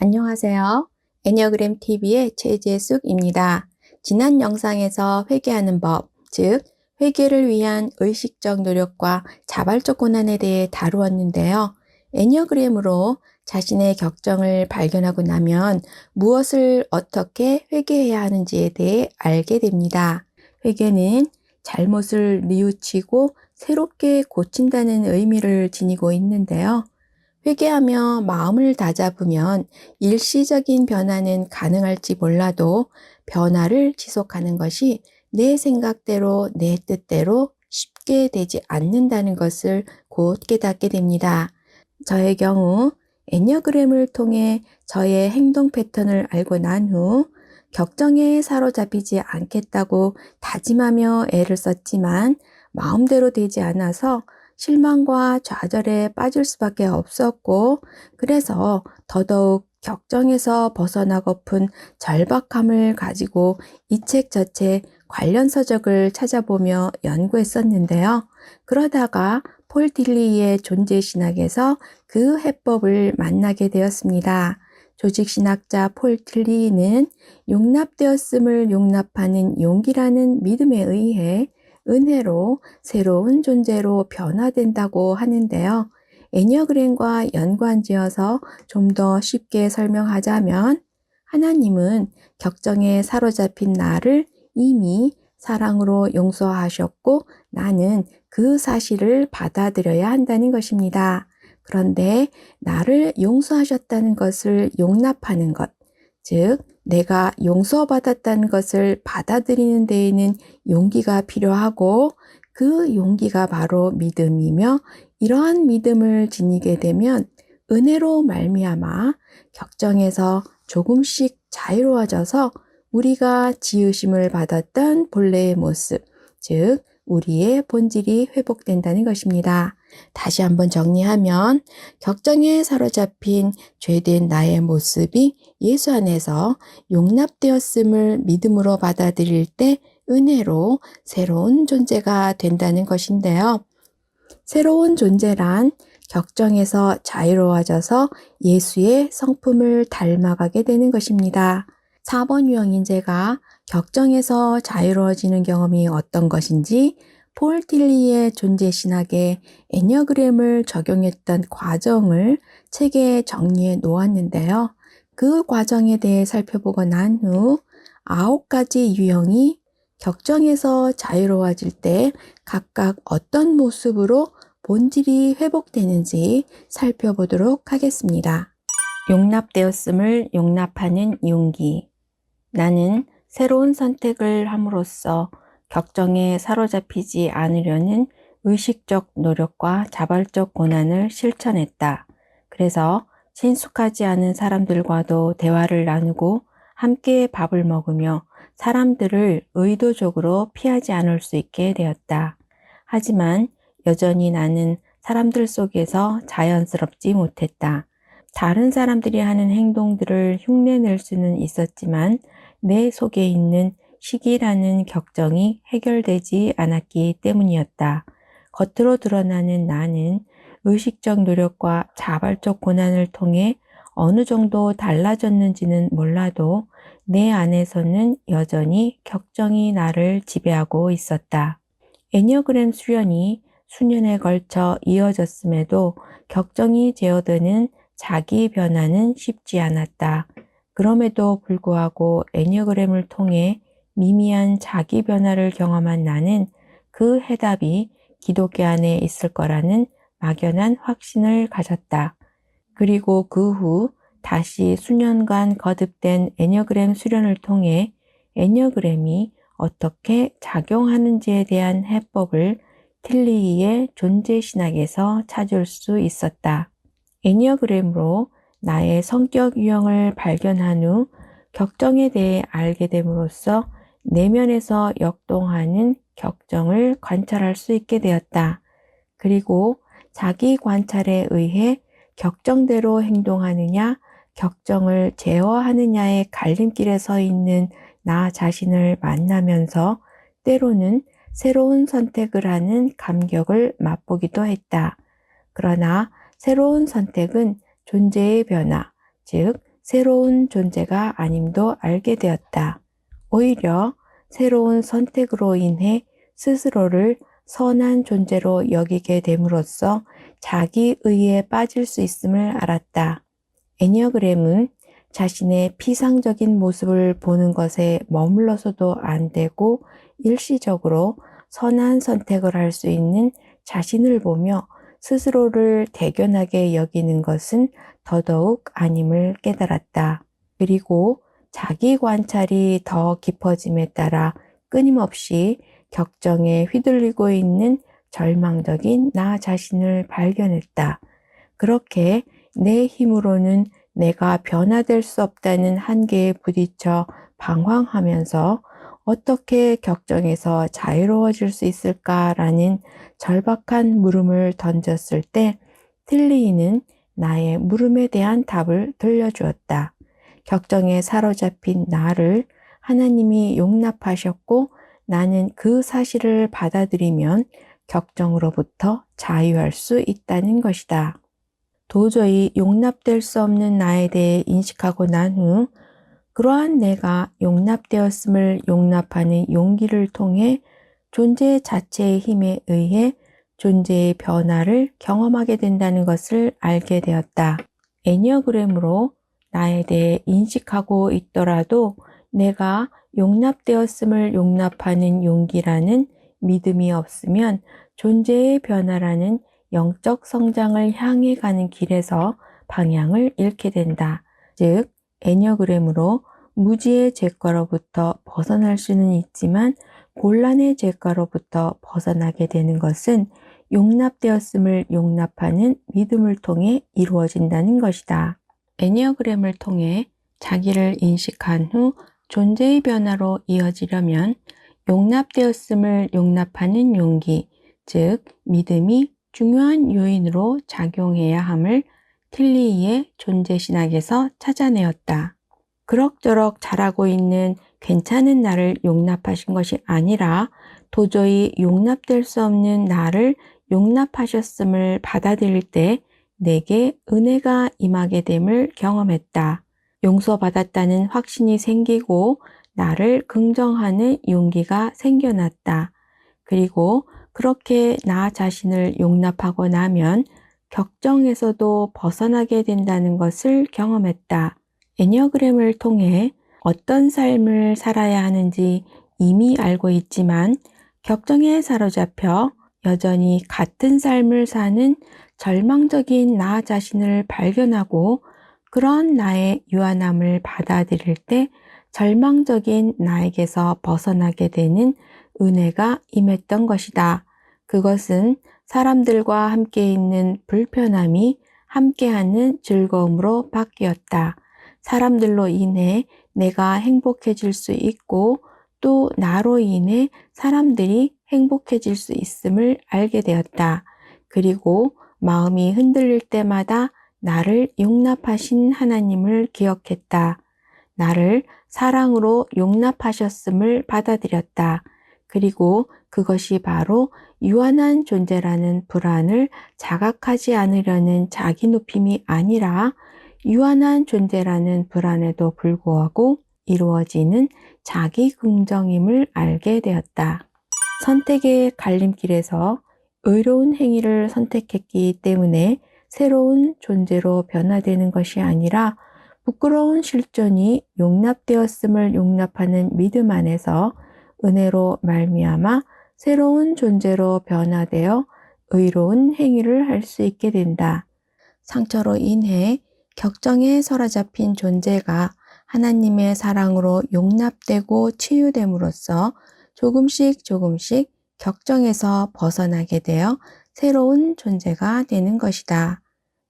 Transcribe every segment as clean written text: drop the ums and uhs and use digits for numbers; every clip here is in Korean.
안녕하세요. 애니어그램 TV의 최재숙입니다. 지난 영상에서 회개하는 법, 즉 회개를 위한 의식적 노력과 자발적 고난에 대해 다루었는데요. 애니어그램으로 자신의 격정을 발견하고 나면 무엇을 어떻게 회개해야 하는지에 대해 알게 됩니다. 회개는 잘못을 뉘우치고 새롭게 고친다는 의미를 지니고 있는데요. 회개하며 마음을 다잡으면 일시적인 변화는 가능할지 몰라도 변화를 지속하는 것이 내 생각대로 내 뜻대로 쉽게 되지 않는다는 것을 곧 깨닫게 됩니다. 저의 경우 애니어그램을 통해 저의 행동 패턴을 알고 난 후 격정에 사로잡히지 않겠다고 다짐하며 애를 썼지만 마음대로 되지 않아서 실망과 좌절에 빠질 수밖에 없었고, 그래서 더더욱 격정에서 벗어나고픈 절박함을 가지고 이 책 저 책 관련 서적을 찾아보며 연구했었는데요. 그러다가 폴 딜리의 존재신학에서 그 해법을 만나게 되었습니다. 조직신학자 폴 딜리는 용납되었음을 용납하는 용기라는 믿음에 의해 은혜로 새로운 존재로 변화된다고 하는데요. 애니어그램과 연관지어서 좀 더 쉽게 설명하자면, 하나님은 격정에 사로잡힌 나를 이미 사랑으로 용서하셨고 나는 그 사실을 받아들여야 한다는 것입니다. 그런데 나를 용서하셨다는 것을 용납하는 것, 즉 내가 용서받았다는 것을 받아들이는 데에는 용기가 필요하고, 그 용기가 바로 믿음이며, 이러한 믿음을 지니게 되면 은혜로 말미암아 격정에서 조금씩 자유로워져서 우리가 지으심을 받았던 본래의 모습, 즉 우리의 본질이 회복된다는 것입니다. 다시 한번 정리하면, 격정에 사로잡힌 죄된 나의 모습이 예수 안에서 용납되었음을 믿음으로 받아들일 때 은혜로 새로운 존재가 된다는 것인데요. 새로운 존재란 격정에서 자유로워져서 예수의 성품을 닮아가게 되는 것입니다. 4번 유형 인재가 격정에서 자유로워지는 경험이 어떤 것인지 폴 틸리의 존재신학에 애니어그램을 적용했던 과정을 책에 정리해 놓았는데요. 그 과정에 대해 살펴보고 난 후 9가지 유형이 격정에서 자유로워질 때 각각 어떤 모습으로 본질이 회복되는지 살펴보도록 하겠습니다. 용납되었음을 용납하는 용기. 나는 새로운 선택을 함으로써 격정에 사로잡히지 않으려는 의식적 노력과 자발적 고난을 실천했다. 그래서 친숙하지 않은 사람들과도 대화를 나누고 함께 밥을 먹으며 사람들을 의도적으로 피하지 않을 수 있게 되었다. 하지만 여전히 나는 사람들 속에서 자연스럽지 못했다. 다른 사람들이 하는 행동들을 흉내낼 수는 있었지만 내 속에 있는 시기라는 격정이 해결되지 않았기 때문이었다. 겉으로 드러나는 나는 의식적 노력과 자발적 고난을 통해 어느 정도 달라졌는지는 몰라도 내 안에서는 여전히 격정이 나를 지배하고 있었다. 애니어그램 수련이 수년에 걸쳐 이어졌음에도 격정이 제어되는 자기 변화는 쉽지 않았다. 그럼에도 불구하고 애니어그램을 통해 미미한 자기 변화를 경험한 나는 그 해답이 기독교 안에 있을 거라는 막연한 확신을 가졌다. 그리고 그 후 다시 수년간 거듭된 애니어그램 수련을 통해 애니어그램이 어떻게 작용하는지에 대한 해법을 틸리의 존재신학에서 찾을 수 있었다. 애니어그램으로 나의 성격 유형을 발견한 후 격정에 대해 알게 됨으로써 내면에서 역동하는 격정을 관찰할 수 있게 되었다. 그리고 자기 관찰에 의해 격정대로 행동하느냐, 격정을 제어하느냐의 갈림길에 서 있는 나 자신을 만나면서 때로는 새로운 선택을 하는 감격을 맛보기도 했다. 그러나 새로운 선택은 존재의 변화, 즉 새로운 존재가 아님도 알게 되었다. 오히려 새로운 선택으로 인해 스스로를 선한 존재로 여기게 됨으로써 자기의에 빠질 수 있음을 알았다. 애니어그램은 자신의 피상적인 모습을 보는 것에 머물러서도 안 되고 일시적으로 선한 선택을 할 수 있는 자신을 보며 스스로를 대견하게 여기는 것은 더더욱 아님을 깨달았다. 그리고 자기 관찰이 더 깊어짐에 따라 끊임없이 격정에 휘둘리고 있는 절망적인 나 자신을 발견했다. 그렇게 내 힘으로는 내가 변화될 수 없다는 한계에 부딪혀 방황하면서 어떻게 격정에서 자유로워질 수 있을까라는 절박한 물음을 던졌을 때 틸리이는 나의 물음에 대한 답을 들려주었다. 격정에 사로잡힌 나를 하나님이 용납하셨고 나는 그 사실을 받아들이면 격정으로부터 자유할 수 있다는 것이다. 도저히 용납될 수 없는 나에 대해 인식하고 난 후 그러한 내가 용납되었음을 용납하는 용기를 통해 존재 자체의 힘에 의해 존재의 변화를 경험하게 된다는 것을 알게 되었다. 애니어그램으로 나에 대해 인식하고 있더라도 내가 용납되었음을 용납하는 용기라는 믿음이 없으면 존재의 변화라는 영적 성장을 향해 가는 길에서 방향을 잃게 된다. 즉, 애니어그램으로 무지의 죄과로부터 벗어날 수는 있지만 곤란의 죄과로부터 벗어나게 되는 것은 용납되었음을 용납하는 믿음을 통해 이루어진다는 것이다. 애니어그램을 통해 자기를 인식한 후 존재의 변화로 이어지려면 용납되었음을 용납하는 용기, 즉 믿음이 중요한 요인으로 작용해야 함을 틸리이의 존재신학에서 찾아내었다. 그럭저럭 자라고 있는 괜찮은 나를 용납하신 것이 아니라 도저히 용납될 수 없는 나를 용납하셨음을 받아들일 때 내게 은혜가 임하게 됨을 경험했다. 용서받았다는 확신이 생기고 나를 긍정하는 용기가 생겨났다. 그리고 그렇게 나 자신을 용납하고 나면 격정에서도 벗어나게 된다는 것을 경험했다. 애니어그램을 통해 어떤 삶을 살아야 하는지 이미 알고 있지만 격정에 사로잡혀 여전히 같은 삶을 사는 절망적인 나 자신을 발견하고 그런 나의 유한함을 받아들일 때 절망적인 나에게서 벗어나게 되는 은혜가 임했던 것이다. 그것은 사람들과 함께 있는 불편함이 함께하는 즐거움으로 바뀌었다. 사람들로 인해 내가 행복해질 수 있고 또 나로 인해 사람들이 행복해질 수 있음을 알게 되었다. 그리고 마음이 흔들릴 때마다 나를 용납하신 하나님을 기억했다. 나를 사랑으로 용납하셨음을 받아들였다. 그리고 그것이 바로 유한한 존재라는 불안을 자각하지 않으려는 자기 높임이 아니라 유한한 존재라는 불안에도 불구하고 이루어지는 자기 긍정임을 알게 되었다. 선택의 갈림길에서 의로운 행위를 선택했기 때문에 새로운 존재로 변화되는 것이 아니라 부끄러운 실존이 용납되었음을 용납하는 믿음 안에서 은혜로 말미암아 새로운 존재로 변화되어 의로운 행위를 할 수 있게 된다. 상처로 인해 격정에 사로잡힌 존재가 하나님의 사랑으로 용납되고 치유됨으로써 조금씩 격정에서 벗어나게 되어 새로운 존재가 되는 것이다.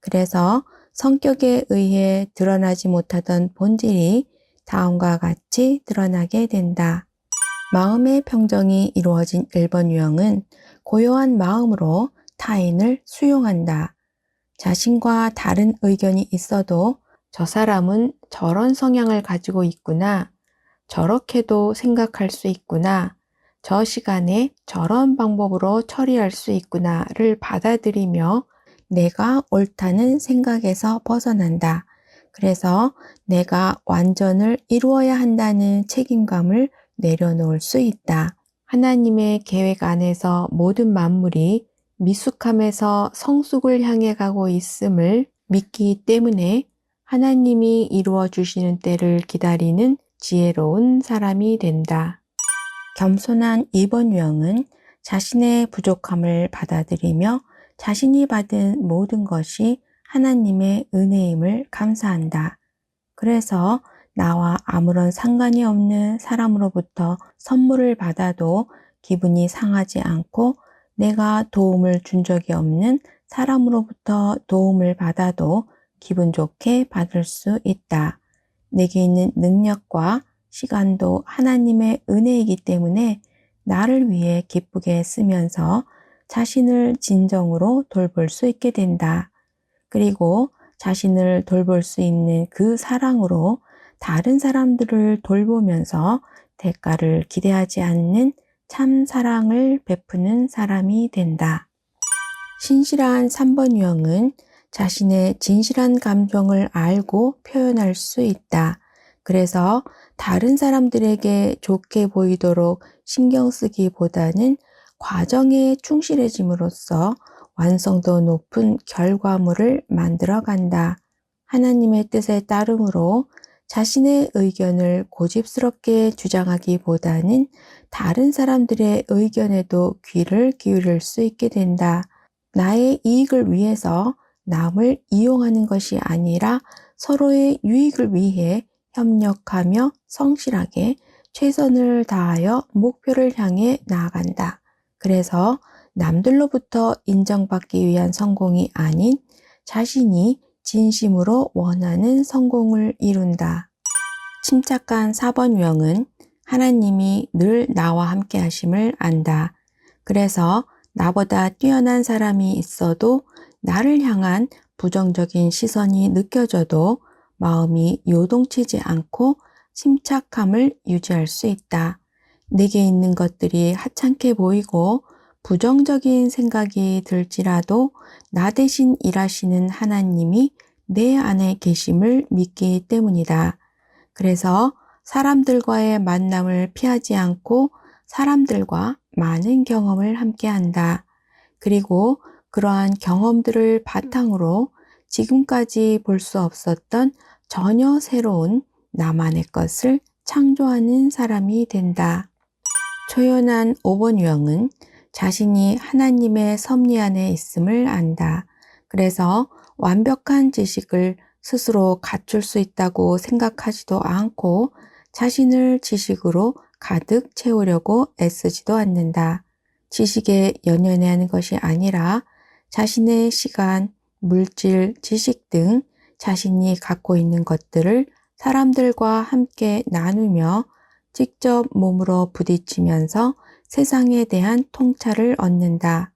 그래서 성격에 의해 드러나지 못하던 본질이 다음과 같이 드러나게 된다. 마음의 평정이 이루어진 1번 유형은 고요한 마음으로 타인을 수용한다. 자신과 다른 의견이 있어도 저 사람은 저런 성향을 가지고 있구나, 저렇게도 생각할 수 있구나, 저 시간에 저런 방법으로 처리할 수 있구나를 받아들이며 내가 옳다는 생각에서 벗어난다. 그래서 내가 완전을 이루어야 한다는 책임감을 내려놓을 수 있다. 하나님의 계획 안에서 모든 만물이 미숙함에서 성숙을 향해 가고 있음을 믿기 때문에 하나님이 이루어 주시는 때를 기다리는 지혜로운 사람이 된다. 겸손한 2번 유형은 자신의 부족함을 받아들이며 자신이 받은 모든 것이 하나님의 은혜임을 감사한다. 그래서 나와 아무런 상관이 없는 사람으로부터 선물을 받아도 기분이 상하지 않고 내가 도움을 준 적이 없는 사람으로부터 도움을 받아도 기분 좋게 받을 수 있다. 내게 있는 능력과 시간도 하나님의 은혜이기 때문에 나를 위해 기쁘게 쓰면서 자신을 진정으로 돌볼 수 있게 된다. 그리고 자신을 돌볼 수 있는 그 사랑으로 다른 사람들을 돌보면서 대가를 기대하지 않는 참 사랑을 베푸는 사람이 된다. 신실한 3번 유형은 자신의 진실한 감정을 알고 표현할 수 있다. 그래서 다른 사람들에게 좋게 보이도록 신경 쓰기보다는 과정에 충실해짐으로써 완성도 높은 결과물을 만들어 간다. 하나님의 뜻에 따름으로 자신의 의견을 고집스럽게 주장하기보다는 다른 사람들의 의견에도 귀를 기울일 수 있게 된다. 나의 이익을 위해서 남을 이용하는 것이 아니라 서로의 유익을 위해 협력하며 성실하게 최선을 다하여 목표를 향해 나아간다. 그래서 남들로부터 인정받기 위한 성공이 아닌 자신이 진심으로 원하는 성공을 이룬다. 침착한 4번 유형은 하나님이 늘 나와 함께 하심을 안다. 그래서 나보다 뛰어난 사람이 있어도 나를 향한 부정적인 시선이 느껴져도 마음이 요동치지 않고 침착함을 유지할 수 있다. 내게 있는 것들이 하찮게 보이고 부정적인 생각이 들지라도 나 대신 일하시는 하나님이 내 안에 계심을 믿기 때문이다. 그래서 사람들과의 만남을 피하지 않고 사람들과 많은 경험을 함께 한다. 그리고 그러한 경험들을 바탕으로 지금까지 볼 수 없었던 전혀 새로운 나만의 것을 창조하는 사람이 된다. 초연한 5번 유형은 자신이 하나님의 섭리 안에 있음을 안다. 그래서 완벽한 지식을 스스로 갖출 수 있다고 생각하지도 않고 자신을 지식으로 가득 채우려고 애쓰지도 않는다. 지식에 연연해하는 것이 아니라 자신의 시간, 물질, 지식 등 자신이 갖고 있는 것들을 사람들과 함께 나누며 직접 몸으로 부딪히면서 세상에 대한 통찰을 얻는다.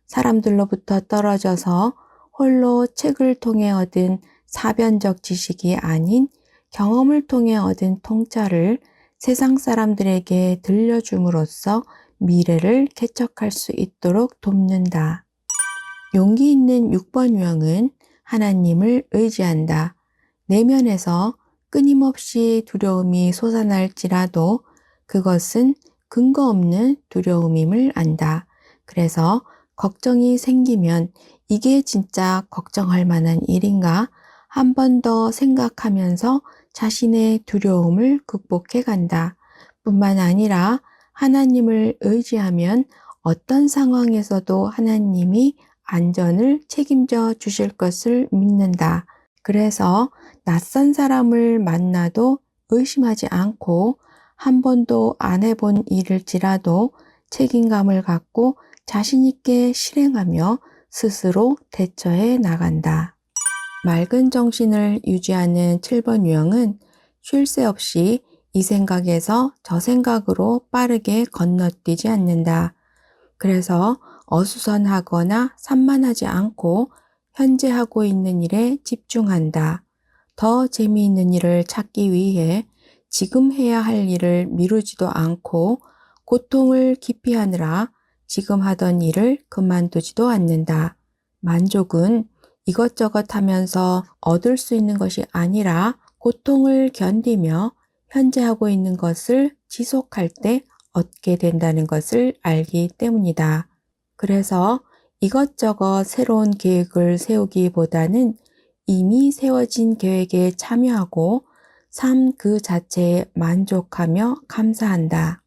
사람들로부터 떨어져서 홀로 책을 통해 얻은 사변적 지식이 아닌 경험을 통해 얻은 통찰을 세상 사람들에게 들려줌으로써 미래를 개척할 수 있도록 돕는다. 용기 있는 6번 유형은 하나님을 의지한다. 내면에서 끊임없이 두려움이 솟아날지라도 그것은 근거 없는 두려움임을 안다. 그래서 걱정이 생기면 이게 진짜 걱정할 만한 일인가? 한 번 더 생각하면서 자신의 두려움을 극복해 간다. 뿐만 아니라 하나님을 의지하면 어떤 상황에서도 하나님이 안전을 책임져 주실 것을 믿는다. 그래서 낯선 사람을 만나도 의심하지 않고 한 번도 안 해본 일일지라도 책임감을 갖고 자신 있게 실행하며 스스로 대처해 나간다. 맑은 정신을 유지하는 7번 유형은 쉴 새 없이 이 생각에서 저 생각으로 빠르게 건너뛰지 않는다. 그래서 어수선하거나 산만하지 않고 현재 하고 있는 일에 집중한다. 더 재미있는 일을 찾기 위해 지금 해야 할 일을 미루지도 않고 고통을 기피하느라 지금 하던 일을 그만두지도 않는다. 만족은 이것저것 하면서 얻을 수 있는 것이 아니라 고통을 견디며 현재 하고 있는 것을 지속할 때 얻게 된다는 것을 알기 때문이다. 그래서 이것저것 새로운 계획을 세우기보다는 이미 세워진 계획에 참여하고 삶 그 자체에 만족하며 감사한다.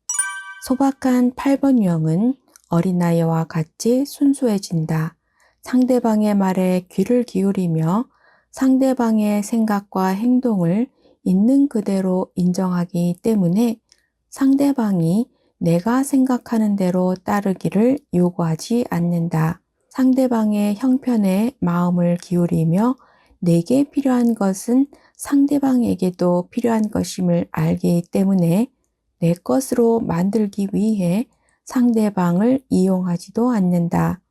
소박한 8번 유형은 어린아이와 같이 순수해진다. 상대방의 말에 귀를 기울이며 상대방의 생각과 행동을 있는 그대로 인정하기 때문에 상대방이 내가 생각하는 대로 따르기를 요구하지 않는다. 상대방의 형편에 마음을 기울이며 내게 필요한 것은 상대방에게도 필요한 것임을 알기 때문에 내 것으로 만들기 위해 상대방을 이용하지도 않는다.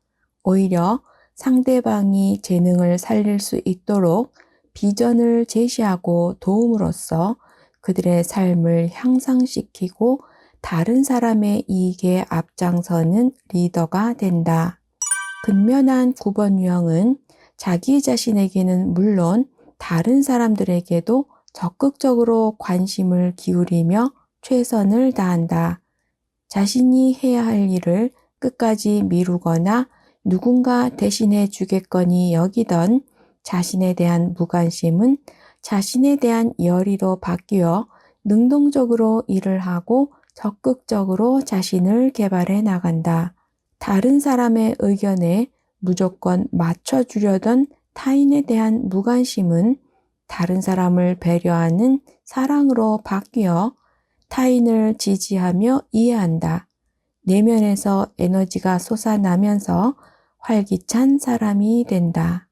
오히려 상대방이 재능을 살릴 수 있도록 비전을 제시하고 도움으로써 그들의 삶을 향상시키고 다른 사람의 이익에 앞장서는 리더가 된다. 근면한 9번 유형은 자기 자신에게는 물론 다른 사람들에게도 적극적으로 관심을 기울이며 최선을 다한다. 자신이 해야 할 일을 끝까지 미루거나 누군가 대신해 주겠거니 여기던 자신에 대한 무관심은 자신에 대한 열의로 바뀌어 능동적으로 일을 하고 적극적으로 자신을 개발해 나간다. 다른 사람의 의견에 무조건 맞춰주려던 타인에 대한 무관심은 다른 사람을 배려하는 사랑으로 바뀌어 타인을 지지하며 이해한다. 내면에서 에너지가 솟아나면서 활기찬 사람이 된다.